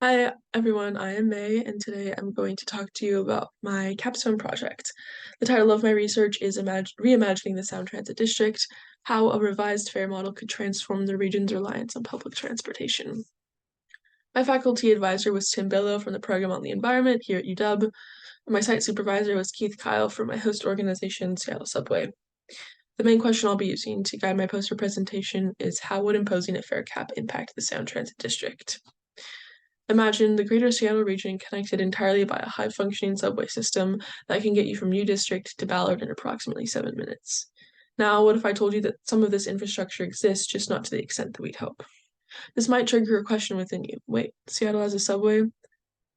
Hi everyone, I am May, and today I'm going to talk to you about my capstone project. The title of my research is Reimagining the Sound Transit District, how a revised fare model could transform the region's reliance on public transportation. My faculty advisor was Tim Billow from the Program on the Environment here at UW, and my site supervisor was Keith Kyle from my host organization, Seattle Subway. The main question I'll be using to guide my poster presentation is how would imposing a fare cap impact the Sound Transit District? Imagine the greater Seattle region connected entirely by a high-functioning subway system that can get you from U District to Ballard in approximately 7 minutes. Now, what if I told you that some of this infrastructure exists, just not to the extent that we'd hope? This might trigger a question within you. Wait, Seattle has a subway?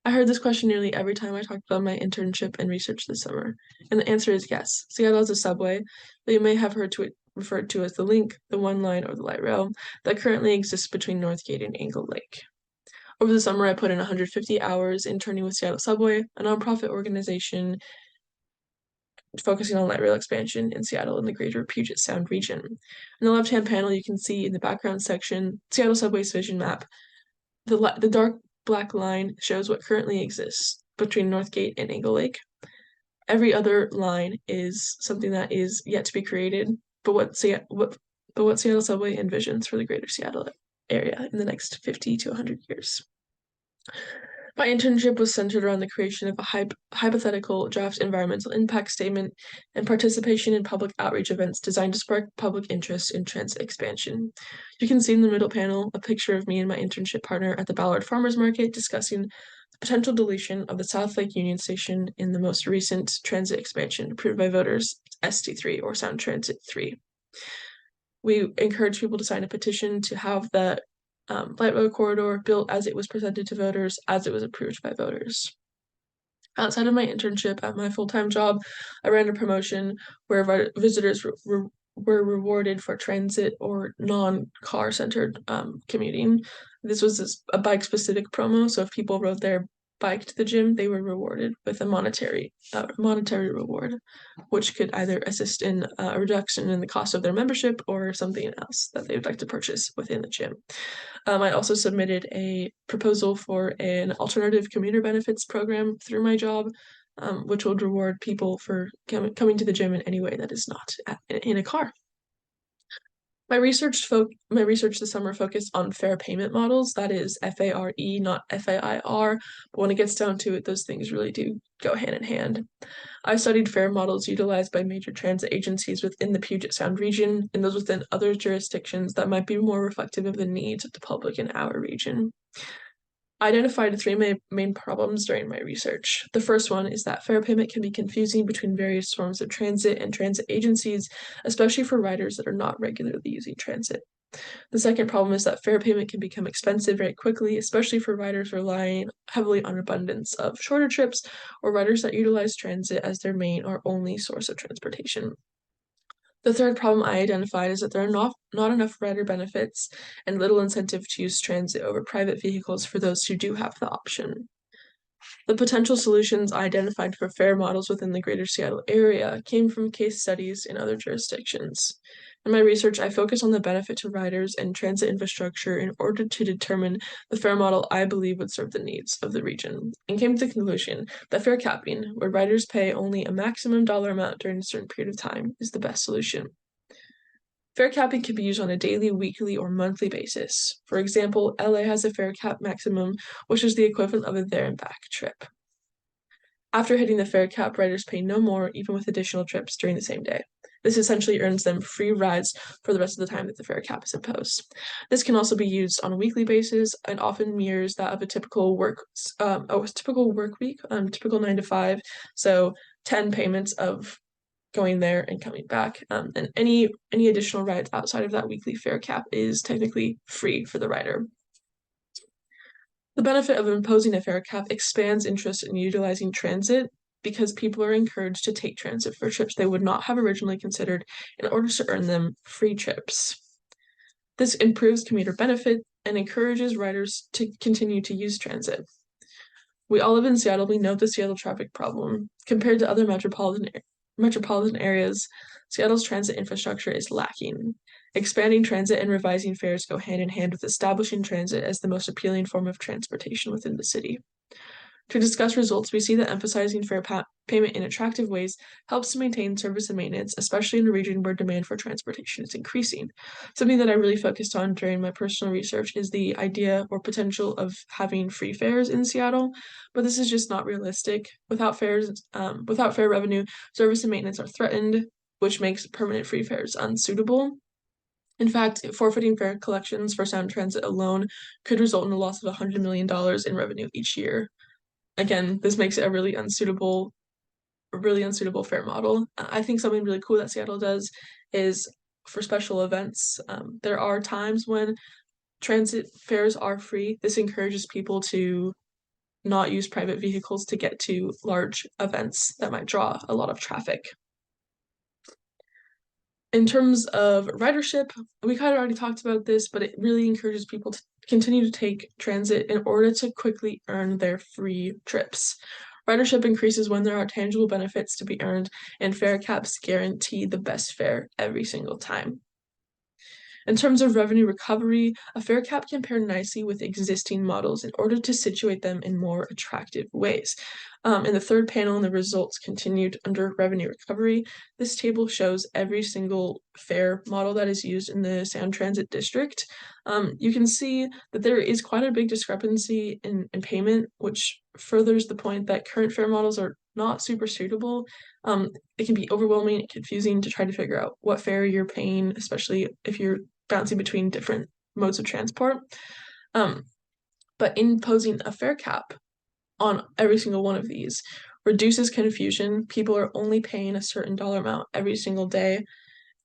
I heard this question nearly every time I talked about my internship and research this summer, and the answer is yes. Seattle has a subway, but you may have heard it referred to as the Link, the One Line, or the Light Rail that currently exists between Northgate and Angle Lake. Over the summer, I put in 150 hours interning with Seattle Subway, a nonprofit organization focusing on light rail expansion in Seattle and the greater Puget Sound region. In the left-hand panel, you can see in the background section, Seattle Subway's vision map. The dark black line shows what currently exists between Northgate and Angle Lake. Every other line is something that is yet to be created, but what Seattle Subway envisions for the greater Seattle area in the next 50 to 100 years. My internship was centered around the creation of a hypothetical draft environmental impact statement and participation in public outreach events designed to spark public interest in transit expansion. You can see in the middle panel a picture of me and my internship partner at the Ballard Farmers Market discussing the potential deletion of the South Lake Union Station in the most recent transit expansion approved by voters, ST3 or Sound Transit 3. We encourage people to sign a petition to have the light rail corridor built as it was presented to voters, as it was approved by voters. Outside of my internship at my full-time job, I ran a promotion where visitors were rewarded for transit or non-car centered commuting. This was a bike-specific promo, so if people rode their bike to the gym, they were rewarded with a monetary reward, which could either assist in a reduction in the cost of their membership or something else that they would like to purchase within the gym. I also submitted a proposal for an alternative commuter benefits program through my job, which would reward people for coming to the gym in any way that is not in a car. My research this summer focused on fare payment models, that is FARE, not FAIR, but when it gets down to it, those things really do go hand in hand. I studied fare models utilized by major transit agencies within the Puget Sound region and those within other jurisdictions that might be more reflective of the needs of the public in our region. I identified three main problems during my research. The first one is that fare payment can be confusing between various forms of transit and transit agencies, especially for riders that are not regularly using transit. The second problem is that fare payment can become expensive very quickly, especially for riders relying heavily on abundance of shorter trips or riders that utilize transit as their main or only source of transportation. The third problem I identified is that there are not enough rider benefits and little incentive to use transit over private vehicles for those who do have the option. The potential solutions I identified for fare models within the greater Seattle area came from case studies in other jurisdictions. In my research, I focused on the benefit to riders and transit infrastructure in order to determine the fare model I believe would serve the needs of the region, and came to the conclusion that fare capping, where riders pay only a maximum dollar amount during a certain period of time, is the best solution. Fare capping can be used on a daily, weekly, or monthly basis. For example, LA has a fare cap maximum, which is the equivalent of a there and back trip. After hitting the fare cap, riders pay no more, even with additional trips during the same day. This essentially earns them free rides for the rest of the time that the fare cap is imposed. This can also be used on a weekly basis and often mirrors that of a typical work week, typical 9 to 5. So 10 payments of going there and coming back. And any additional rides outside of that weekly fare cap is technically free for the rider. The benefit of imposing a fare cap expands interest in utilizing transit because people are encouraged to take transit for trips they would not have originally considered in order to earn them free trips. This improves commuter benefit and encourages riders to continue to use transit. We all live in Seattle. We know the Seattle traffic problem. Compared to other metropolitan areas, Seattle's transit infrastructure is lacking. Expanding transit and revising fares go hand in hand with establishing transit as the most appealing form of transportation within the city. To discuss results, we see that emphasizing fair payment in attractive ways helps to maintain service and maintenance, especially in a region where demand for transportation is increasing. Something that I really focused on during my personal research is the idea or potential of having free fares in Seattle, but this is just not realistic. Without fair revenue, service and maintenance are threatened, which makes permanent free fares unsuitable. In fact, forfeiting fare collections for Sound Transit alone could result in a loss of $100 million in revenue each year. Again, this makes it a really unsuitable fare model. I think something really cool that Seattle does is for special events. There are times when transit fares are free. This encourages people to not use private vehicles to get to large events that might draw a lot of traffic. In terms of ridership, we kind of already talked about this, but it really encourages people to continue to take transit in order to quickly earn their free trips. Ridership increases when there are tangible benefits to be earned, and fare caps guarantee the best fare every single time. In terms of revenue recovery, a fare cap can pair nicely with existing models in order to situate them in more attractive ways. In the third panel, the results continued under revenue recovery. This table shows every single fare model that is used in the Sound Transit District. You can see that there is quite a big discrepancy in payment, which furthers the point that current fare models are not super suitable. It can be overwhelming and confusing to try to figure out what fare you're paying, especially if you're bouncing between different modes of transport. But imposing a fare cap on every single one of these reduces confusion. People are only paying a certain dollar amount every single day,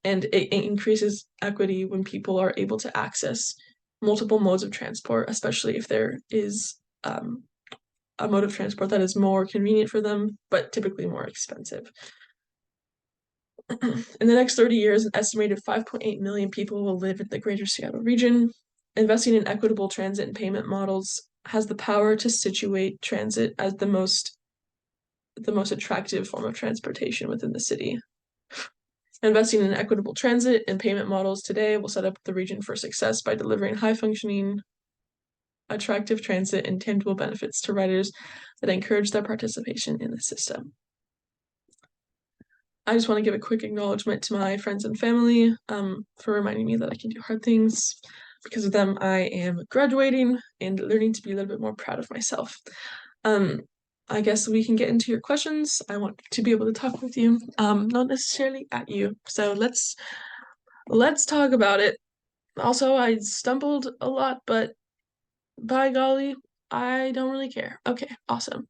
and it increases equity when people are able to access multiple modes of transport, especially if there is a mode of transport that is more convenient for them, but typically more expensive. In the next 30 years, an estimated 5.8 million people will live in the greater Seattle region. Investing in equitable transit and payment models has the power to situate transit as the most attractive form of transportation within the city. Investing in equitable transit and payment models today will set up the region for success by delivering high-functioning, attractive transit and tangible benefits to riders that encourage their participation in the system. I just want to give a quick acknowledgement to my friends and family for reminding me that I can do hard things. Because of them, I am graduating and learning to be a little bit more proud of myself. I guess we can get into your questions. I want to be able to talk with you, not necessarily at you. So let's talk about it. Also, I stumbled a lot, but by golly, I don't really care. Okay, awesome.